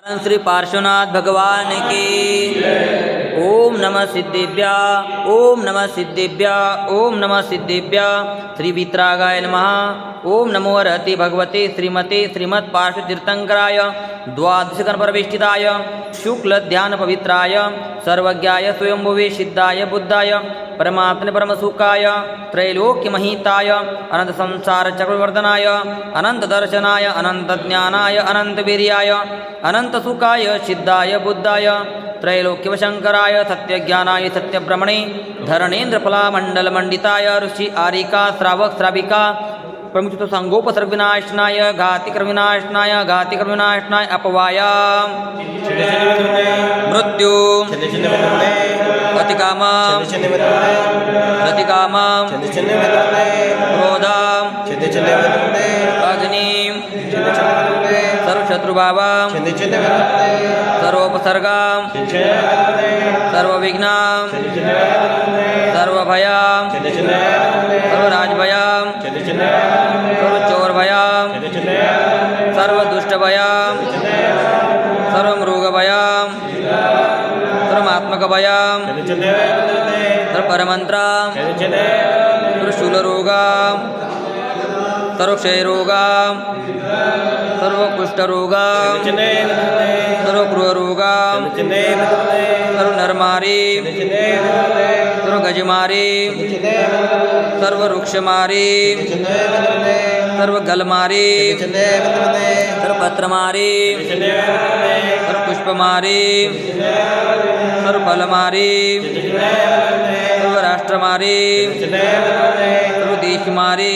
श्री पार्श्वनाथ भगवान की ओम नमः सिद्धेभ्या ओम नमः सिद्धेभ्या ओम नमः सिद्धेभ्या श्री वीतरागाय नमः ओम नमो रहति भगवते श्रीमते श्रीमत् पार्श्वतीर्थंकराय द्वादशगणपरवेष्टिताय शुक्ल ध्यान पवित्राय सर्वज्ञाय स्वयंभुवे सिद्धाय बुद्धाय परमात्मने परमसुखाय त्रैलोक्यमहिताय अनंत संसार चक्रवर्धनाय अनंत दर्शनाय अनंत ज्ञानाय अनंत वीर्याय अनंत सुखाय सिद्धाय बुद्धाय त्रैलोक्यवशंकराय सत्यज्ञानाय सत्यब्रह्मणे धरणेन्द्र फलामंडलमंडिताय ऋषि आरिका श्रावक श्राविका प्रमुख संगोपसर्ग विनाशनाय घातिकर विनाशनाय घातिकर विनाशनाय अपवाया मृत्यु अतिकामा प्रतिकामा क्रोधा अग्नि सर्वशत्रुभावा सर्वोपसर्गा सर्वविघ्ना सर्वभया सर्वराजभया सर्वचोरभया सर्वदुष्टभया सर्वमृगभया सर्वमात्मकभया सर्वपरमंत्रा सर्वशूलरोगा सर्वक्षयरोगा सर्वकुष्ठरोगा सर्वगृहरोगा सर्वनरमारी सर्वगजमारी सर्ववृक्षमारी सर्वगलमारी सर्वपत्रमारी सर्वपुष्पमारी सर्वफलमारी सर्वराष्ट्रमारी सर्वदेशमारी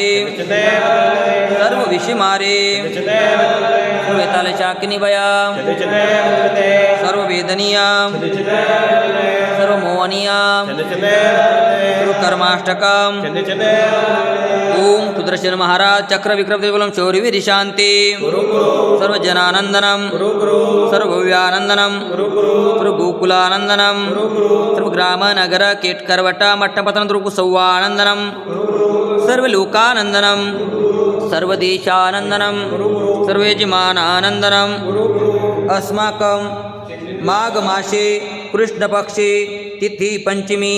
सर्वविषमारी सर्ववेतालशाकिनीभया सर्ववेदनीया सर्वमोहनीया सर्वकर्माष्टकम ओम सुदर्शन महाराज चक्र विक्रम त्रिबलम शौर्य वीर शांति सर्वजनानंदनम सर्वभव्यानंदनम सर्वगोकुलानंदनम सर्वग्राम नगर केटकरवट मठपतन द्रुकुसौवानंदनम सर्वलोकानंदनम सर्वदेशानंदनम सर्वयजमानानंदनम अस्माकं माघ मासे कृष्णपक्षे तिथि पंचमी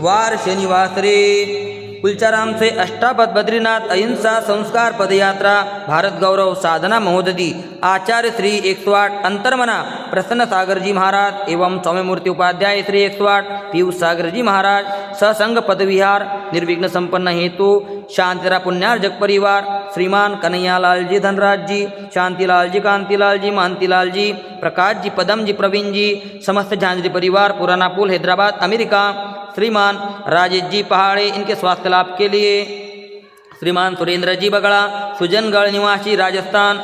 वार शनिवासरे कुलचाराम से अष्टापद बद्रीनाथ अहिंसा संस्कार पदयात्रा भारत गौरव साधना महोदधि आचार्य श्री 108 अंतर्मना प्रसन्न सागर जी महाराज एवं सौम्यमूर्ति उपाध्याय श्री 108 पीयूष सागर जी महाराज ससंग पदविहार निर्विघ्न संपन्न हेतु शांतिरा पुण्यार्जक परिवार श्रीमान कन्हैयालाल जी धनराज जी शांतिलाल जी कांतिलाल जी महंतीलाल जी प्रकाश जी पदम जी प्रवीण जी समस्त झांझरी परिवार पुराना पुल हैदराबाद अमेरिका श्रीमान राजेश जी पहाड़े इनके स्वास्थ्य लाभ के लिए श्रीमान सुरेंद्र जी बगड़ा सुजनगढ़ निवासी राजस्थान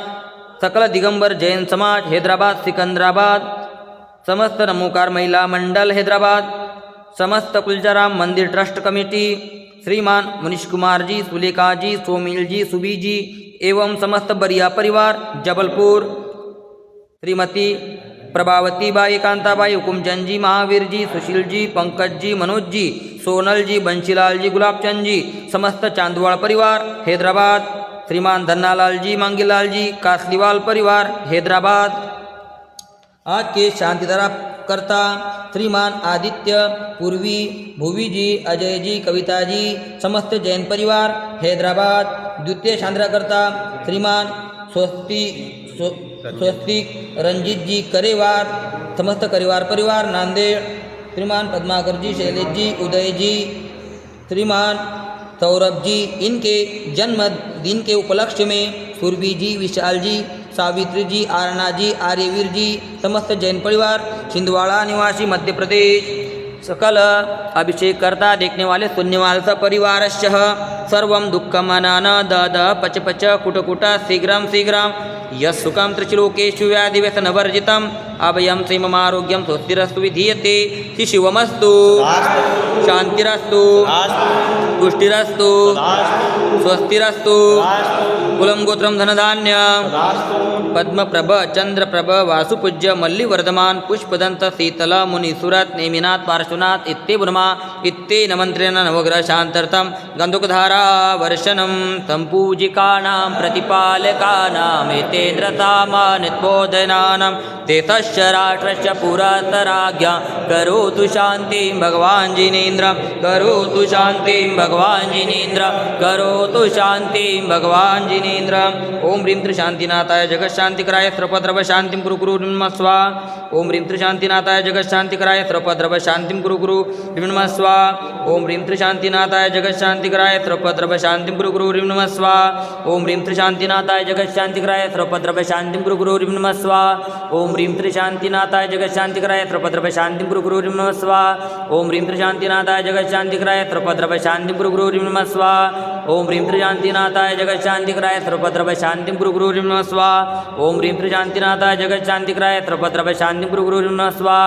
सकल दिगंबर जैन समाज हैदराबाद सिकंदराबाद समस्त नमोकार महिला मंडल हैदराबाद समस्त कुलचाराम मंदिर ट्रस्ट कमेटी श्रीमान मनीष कुमार जी सुलेखा जी सोमिल जी सुबी जी एवं समस्त बरिया परिवार जबलपुर श्रीमती प्रभावती बाई कांताबाई हुकुमचंद जी महावीर जी सुशील जी पंकज जी मनोज जी सोनल जी बंशीलाल जी गुलाबचंद जी समस्त चांदवाड़ परिवार हैदराबाद श्रीमान धन्नालाल जी मांगीलाल जी कासलीवाल परिवार हैदराबाद आज के शांतिधारा करता श्रीमान आदित्य पूर्वी भुवी जी अजय जी कविता जी समस्त जैन परिवार हैदराबाद द्वितीय शांतिधाराकर्ता श्रीमान स्वस्तिक रंजीत जी करेवार समस्त करेवार परिवार नांदेड़ श्रीमान पद्माकर जी शैलेश जी उदय जी श्रीमान सौरभ जी इनके जन्मदिन के उपलक्ष्य में सुरभि जी विशाल जी सावित्री जी आरणा जी आर्यवीर जी समस्त जैन परिवार छिंदवाड़ा निवासी मध्य प्रदेश सकल अभिषेक करता देखने वाले पुण्यवाल परिवार सर्व दुःखमनन दद पच पच कुट कुट शीघ्रं शीघ्रं यस्सुखं त्रिलोकेषु व्याधिव्यसनवर्जितम् अभयं श्रीममारोग्यं स्वस्तिरस्तु विधीयते श्री शिवमस्तु। शांतिरस्तु पुष्टिरस्तु स्वस्तिरस्तु कुलं गोत्रं धनधान्य पद्मप्रभ चंद्रप्रभ वासुपूज्य मल्लिवर्धमान पुष्पदंत शीतल मुनिसुरत नेमिनाथ पार्श्वनाथ इत्येवनमा इत्येन मंत्रेण नवग्रह शांत्यर्थं गन्धुकधारा वर्षणं सम्पूजिकानां प्रतिपालकानां एतेन्द्रतामानित्बोधनानां देशस्य राष्ट्रस्य पुरतराज्ञा करोतु शान्तिं भगवान् जिनेन्द्र करोतु शान्तिं भगवान् जिनेन्द्र करोतु शान्तिं भगवान् जिनेन्द्र ओम ह्रीं त्रिशान्तिनाथाय जगत्शान्तिकराय सर्वद्रव शान्तिं कुरु कुरु नमः स्वाहा ओम ह्रीं त्रिशान्तिनाथाय जगत्शान्तिकराय सर्वद्रव शान्तिं कुरु कुरु नमः स्वाहा ओम ह्रीं त्रिशान्तिनाथाय जगत्शान्तिकराय सर्वद्रव शान्तिं कुरु कुरु नमः स्वाहा ओम ह्रीं त्रिशान्तिनाथाय जगत्शान्तिकराय सर्वद्रव शान्तिं कुरु कुरु नमः स्वाहा ओम ह्रीं त्रिशान्तिनाथाय जगत्शान्तिकराय सर्वद्रव शान्तिं कुरु कुरु नमः स्वाहा ओम ह्रीं त्रिशान्तिनाथाय जगत्शान्तिकराय सर्वद्रव शान्तिं कुरु कुरु नमः स्वाहा ओम ह्रीं त्रिशान्तिनाथाय जगत्शान्तिकराय सर्वद्रव शान्तिं कुरु कुरु नमः स्वाहा ओम ह्रीं त्रिशान्तिनाथाय जगत्शान्तिकराय सर्वद्रव शान्तिं कुरु कुरु नमः स्वाहा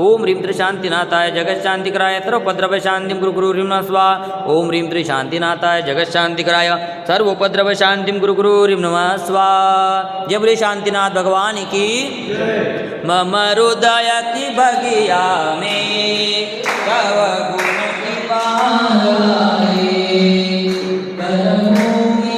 ओम ह्रीं त्रिशान्तिनाथाय जगत्शान्तिकराय सर्वोपद्रव शान्तिं कुरु कुरु नमः स्वाहा ओम ह्रीं त्रिशान्तिनाथाय जगत्शान्तिकराय सर्वोपद्रव शान्तिं कुरु कुरु नमः स्वाहा जय बोले शांतिनाथ भगवान की मम हृदय की बगिया में तव गुण की बहारे करमों की